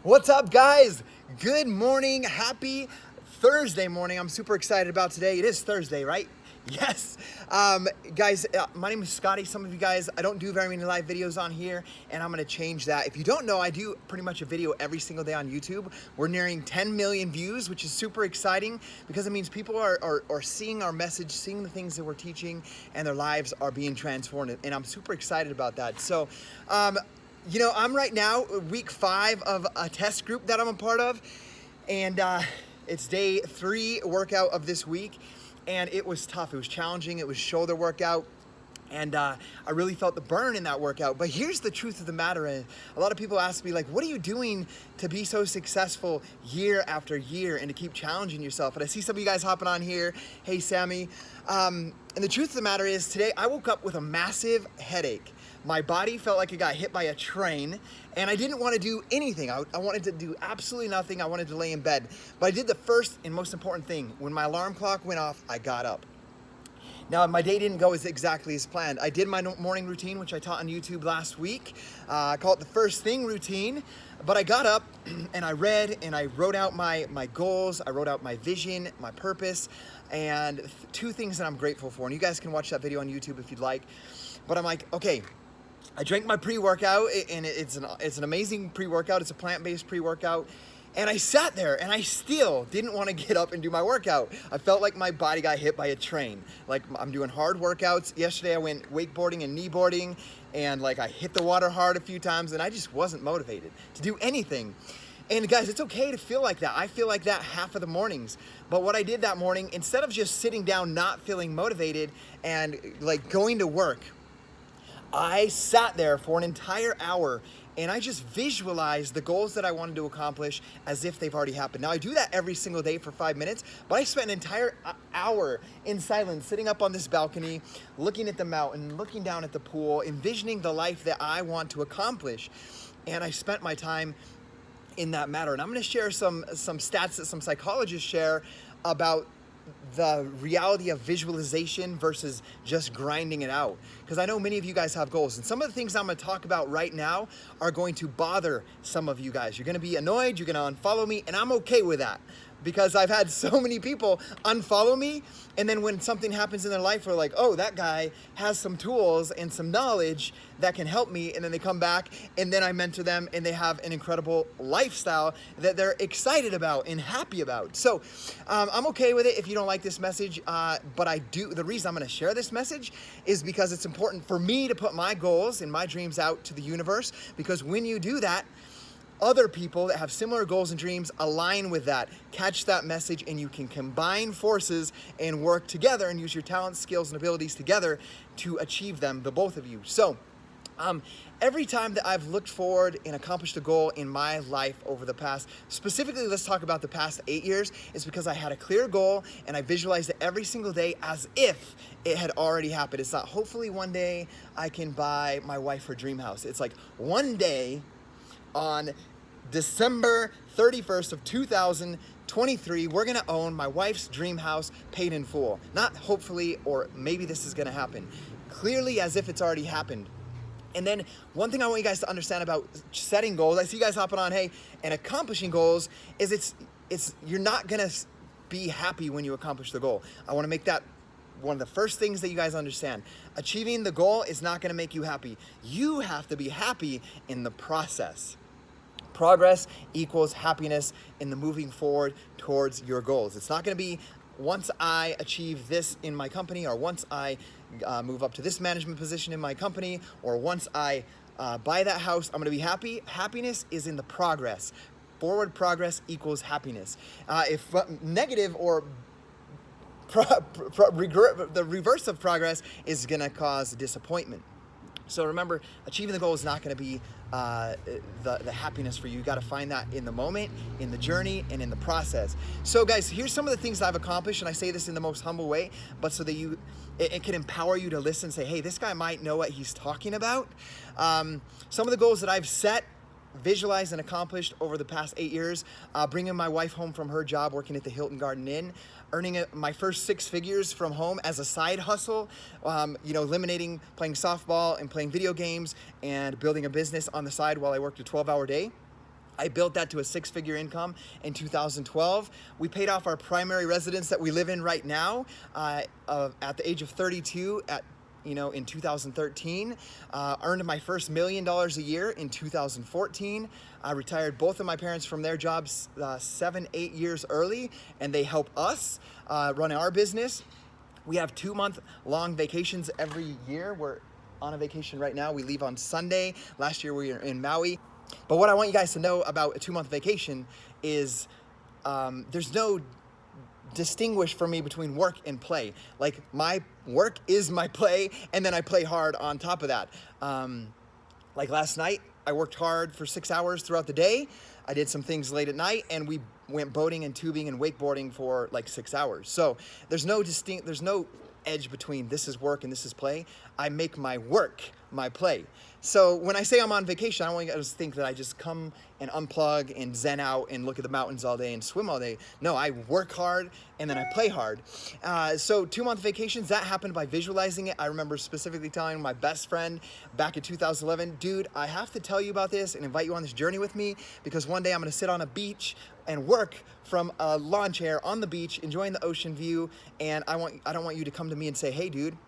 What's up, guys? Good morning. Happy Thursday morning. I'm super excited about today. It is Thursday, right? Yes. Guys, my name is Scotty. Some of you guys, I don't do very many live videos on here, and I'm going to change that. If you don't know, I do pretty much a video every single day on YouTube. We're nearing 10 million views, which is super exciting because it means people are seeing our message, seeing the things that we're teaching, and their lives are being transformed, and I'm super excited about that. So, I'm right now week 5 of a test group that I'm a part of, and it's day 3 workout of this week, and it was tough. It was challenging. It was shoulder workout, and I really felt the burn in that workout. But here's the truth of the matter. And a lot of people ask me, like, what are you doing to be so successful year after year and to keep challenging yourself? And I see some of you guys hopping on here. Hey, Sammy. And the truth of the matter is today I woke up with a massive headache. My body felt like it got hit by a train, and I didn't want to do anything. I wanted to do absolutely nothing. I wanted to lay in bed. But I did the first and most important thing. When my alarm clock went off, I got up. Now, my day didn't go exactly as planned. I did my morning routine, which I taught on YouTube last week. I call it the first thing routine. But I got up and I read and I wrote out my goals. I wrote out my vision, my purpose, and 2 things that I'm grateful for. And you guys can watch that video on YouTube if you'd like. But I'm like, okay, I drank my pre-workout, and it's an amazing pre-workout. It's a plant-based pre-workout. And I sat there, and I still didn't want to get up and do my workout. I felt like my body got hit by a train. Like, I'm doing hard workouts. Yesterday, I went wakeboarding and kneeboarding, and like I hit the water hard a few times, and I just wasn't motivated to do anything. And guys, it's okay to feel like that. I feel like that half of the mornings. But what I did that morning, instead of just sitting down not feeling motivated and like going to work, I sat there for an entire hour and I just visualized the goals that I wanted to accomplish as if they've already happened. Now, I do that every single day for 5 minutes, but I spent an entire hour in silence, sitting up on this balcony, looking at the mountain, looking down at the pool, envisioning the life that I want to accomplish. And I spent my time in that matter. And I'm going to share some stats that some psychologists share about the reality of visualization versus just grinding it out. Because I know many of you guys have goals, and some of the things I'm going to talk about right now are going to bother some of you guys. You're going to be annoyed, you're going to unfollow me, and I'm okay with that. Because I've had so many people unfollow me, and then when something happens in their life, we're like, oh, that guy has some tools and some knowledge that can help me, and then they come back, and then I mentor them, and they have an incredible lifestyle that they're excited about and happy about. So I'm okay with it if you don't like this message, but I do. The reason I'm going to share this message is because it's important for me to put my goals and my dreams out to the universe, because when you do that, other people that have similar goals and dreams align with that, catch that message, and you can combine forces and work together and use your talents, skills, and abilities together to achieve them, the both of you. So, every time that I've looked forward and accomplished a goal in my life over the past, specifically let's talk about the past 8 years, is because I had a clear goal and I visualized it every single day as if it had already happened. It's not hopefully one day I can buy my wife her dream house. It's like one day on December 31st of 2023, we're gonna own my wife's dream house paid in full. Not hopefully, or maybe this is gonna happen. Clearly as if it's already happened. And then one thing I want you guys to understand about setting goals, I see you guys hopping on, hey, and accomplishing goals, is it's you're not gonna be happy when you accomplish the goal. I wanna make that one of the first things that you guys understand. Achieving the goal is not gonna make you happy. You have to be happy in the process. Progress equals happiness in the moving forward towards your goals. It's not going to be once I achieve this in my company, or once I move up to this management position in my company, or once I buy that house, I'm going to be happy. Happiness is in the progress. Forward progress equals happiness. If negative or the reverse of progress is going to cause disappointment. So remember, achieving the goal is not going to be the happiness for you. You got to find that in the moment, in the journey, and in the process. So guys, here's some of the things I've accomplished, and I say this in the most humble way, but so that it can empower you to listen and say, hey, this guy might know what he's talking about. Some of the goals that I've set, visualized, and accomplished over the past 8 years, bringing my wife home from her job working at the Hilton Garden Inn, earning my first 6 figures from home as a side hustle, eliminating playing softball and playing video games and building a business on the side while I worked a 12-hour day. I built that to a 6-figure income in 2012. We paid off our primary residence that we live in right now at the age of 32 in 2013. Earned my first $1 million a year in 2014. I retired both of my parents from their jobs 7-8 years early, and they help us run our business. We have 2-month-long vacations every year. We're on a vacation right now. We leave on Sunday. Last year we were in Maui. But what I want you guys to know about a 2-month vacation is there's no distinguish for me between work and play. Like, my work is my play, and then I play hard on top of that. Like last night, I worked hard for 6 hours throughout the day. I did some things late at night, and we went boating and tubing and wakeboarding for like 6 hours. So there's no edge between this is work and this is play. I make my work my play. So when I say I'm on vacation, I don't want you guys to think that I just come and unplug and zen out and look at the mountains all day and swim all day. No, I work hard and then I play hard. So 2-month vacations, that happened by visualizing it. I remember specifically telling my best friend back in 2011, dude, I have to tell you about this and invite you on this journey with me, because one day I'm gonna sit on a beach and work from a lawn chair on the beach, enjoying the ocean view, and I don't want you to come to me and say, hey dude,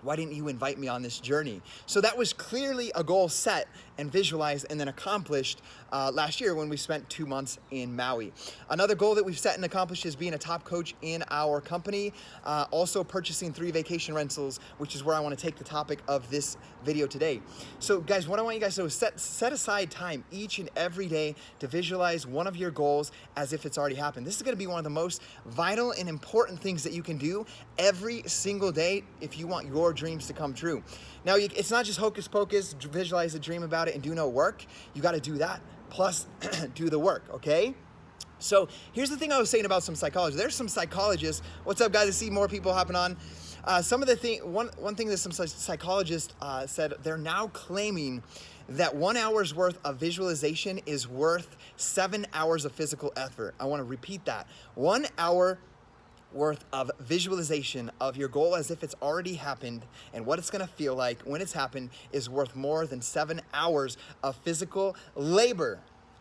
why didn't you invite me on this journey? So that was clearly a goal set and visualized and then accomplished last year when we spent 2 months in Maui. Another goal that we've set and accomplished is being a top coach in our company. Also purchasing 3 vacation rentals, which is where I want to take the topic of this video today. So guys, what I want you guys to do is set aside time each and every day to visualize one of your goals as if it's already happened. This is going to be one of the most vital and important things that you can do every single day if you want your dreams to come true. Now, it's not just hocus pocus, visualize a dream about it and do no work. You got to do that, plus do the work, okay? So here's the thing I was saying about some psychologists. There's some psychologists. What's up, guys? I see more people hopping on. One thing that some psychologists said, they're now claiming that 1 hour's worth of visualization is worth 7 hours of physical effort. I want to repeat that. 1 hour worth of visualization of your goal as if it's already happened and what it's going to feel like when it's happened is worth more than 7 hours of physical labor.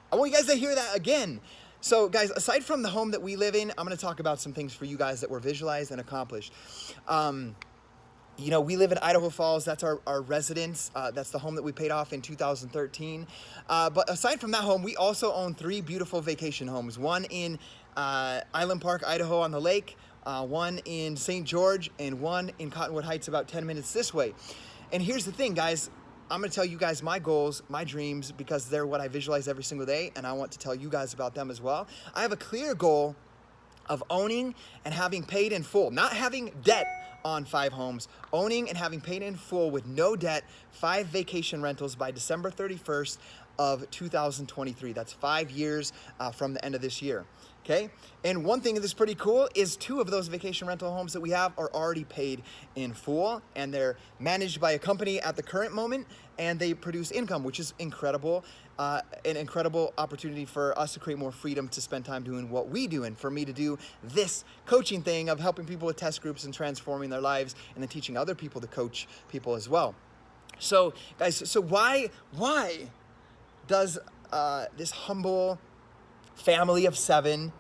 I want you guys to hear that again. So guys, aside from the home that we live in, I'm going to talk about some things for you guys that were visualized and accomplished. We live in Idaho Falls. That's our residence. That's the home that we paid off in 2013. But aside from that home, we also own 3 beautiful vacation homes. One in Island Park, Idaho on the lake, one in St. George, and one in Cottonwood Heights about 10 minutes this way. And here's the thing, guys. I'm going to tell you guys my goals, my dreams, because they're what I visualize every single day, and I want to tell you guys about them as well. I have a clear goal of owning and having paid in full, not having debt on 5 homes, owning and having paid in full with no debt 5 vacation rentals by December 31st of 2023. That's 5 years from the end of this year. Okay, and one thing that's pretty cool is 2 of those vacation rental homes that we have are already paid in full, and they're managed by a company at the current moment, and they produce income, which is incredible, an incredible opportunity for us to create more freedom to spend time doing what we do, and for me to do this coaching thing of helping people with test groups and transforming their lives, and then teaching other people to coach people as well. So guys, why does this humble family of 7,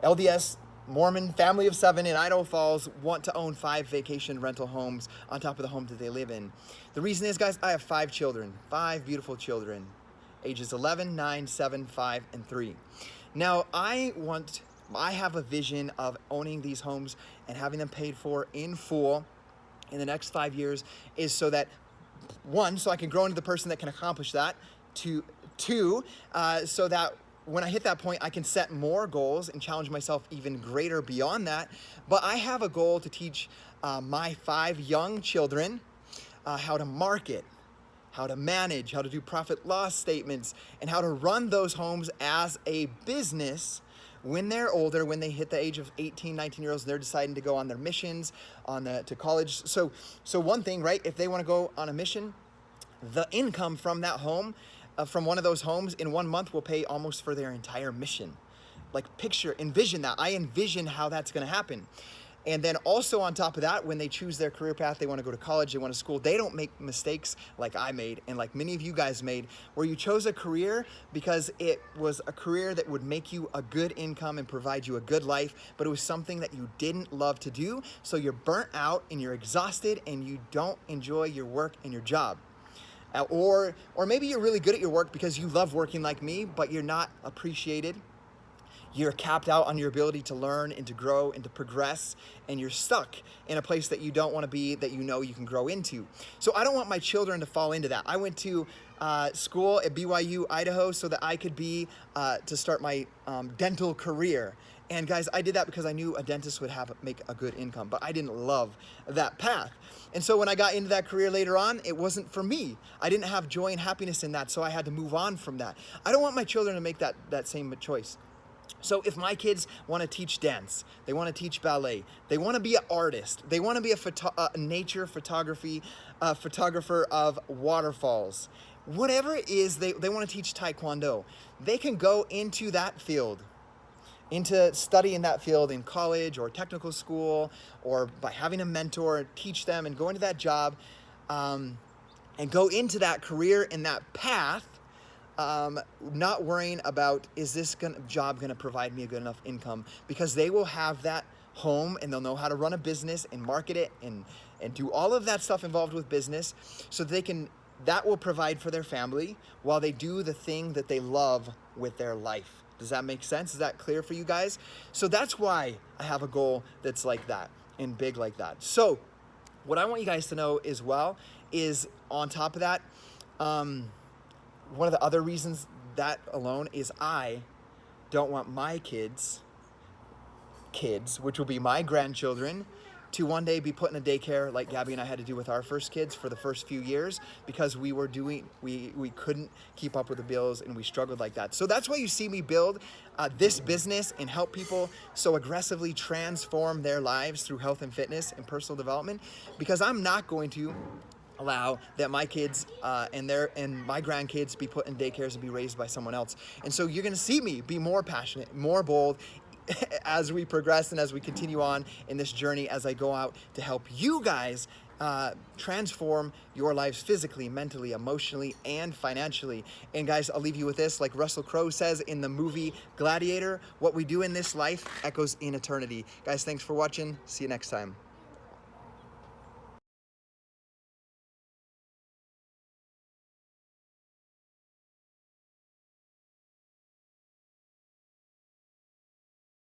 LDS Mormon family of 7 in Idaho Falls want to own 5 vacation rental homes on top of the home that they live in? The reason is, guys, I have 5 children, 5 beautiful children, ages 11, 9, 7, 5, and 3. Now, I have a vision of owning these homes and having them paid for in full in the next 5 years, is so that, 1, so I can grow into the person that can accomplish that, 2, so that when I hit that point, I can set more goals and challenge myself even greater beyond that. But I have a goal to teach my 5 young children how to market, how to manage, how to do profit loss statements, and how to run those homes as a business when they're older, when they hit the age of 18, 19 years old, they're deciding to go on their missions to college. So one thing, right, if they want to go on a mission, the income from that home, from one of those homes in 1 month will pay almost for their entire mission. Like, envision that. I envision how that's going to happen. And then also on top of that, when they choose their career path, they want to go to college, they want to school, they don't make mistakes like I made and like many of you guys made, where you chose a career because it was a career that would make you a good income and provide you a good life, but it was something that you didn't love to do. So you're burnt out and you're exhausted and you don't enjoy your work and your job. Or maybe you're really good at your work because you love working like me, but you're not appreciated. You're capped out on your ability to learn and to grow and to progress, and you're stuck in a place that you don't want to be, that you know you can grow into. So I don't want my children to fall into that. I went to school at BYU, Idaho, so that I could be, to start my dental career. And guys, I did that because I knew a dentist would make a good income, but I didn't love that path. And so when I got into that career later on, it wasn't for me. I didn't have joy and happiness in that, so I had to move on from that. I don't want my children to make that same choice. So if my kids want to teach dance, they want to teach ballet, they want to be an artist, they want to be a nature photographer of waterfalls, whatever it is, they want to teach Taekwondo, they can go into that field, into study in that field in college or technical school, or by having a mentor teach them and go into that job, and go into that career in that path, not worrying about, is this job going to provide me a good enough income? Because they will have that home and they'll know how to run a business and market it and do all of that stuff involved with business, so that will provide for their family while they do the thing that they love with their life. Does that make sense? Is that clear for you guys? So that's why I have a goal that's like that and big like that. So what I want you guys to know as well is, on top of that, one of the other reasons that alone is I don't want my kids, which will be my grandchildren, to one day be put in a daycare like Gabby and I had to do with our first kids for the first few years, because we couldn't keep up with the bills and we struggled like that. So that's why you see me build this business and help people so aggressively transform their lives through health and fitness and personal development, because I'm not going to allow that my kids and my grandkids be put in daycares and be raised by someone else. And so you're going to see me be more passionate, more bold as we progress and as we continue on in this journey, as I go out to help you guys transform your lives physically, mentally, emotionally, and financially. And guys, I'll leave you with this. Like Russell Crowe says in the movie Gladiator, what we do in this life echoes in eternity. Guys, thanks for watching. See you next time.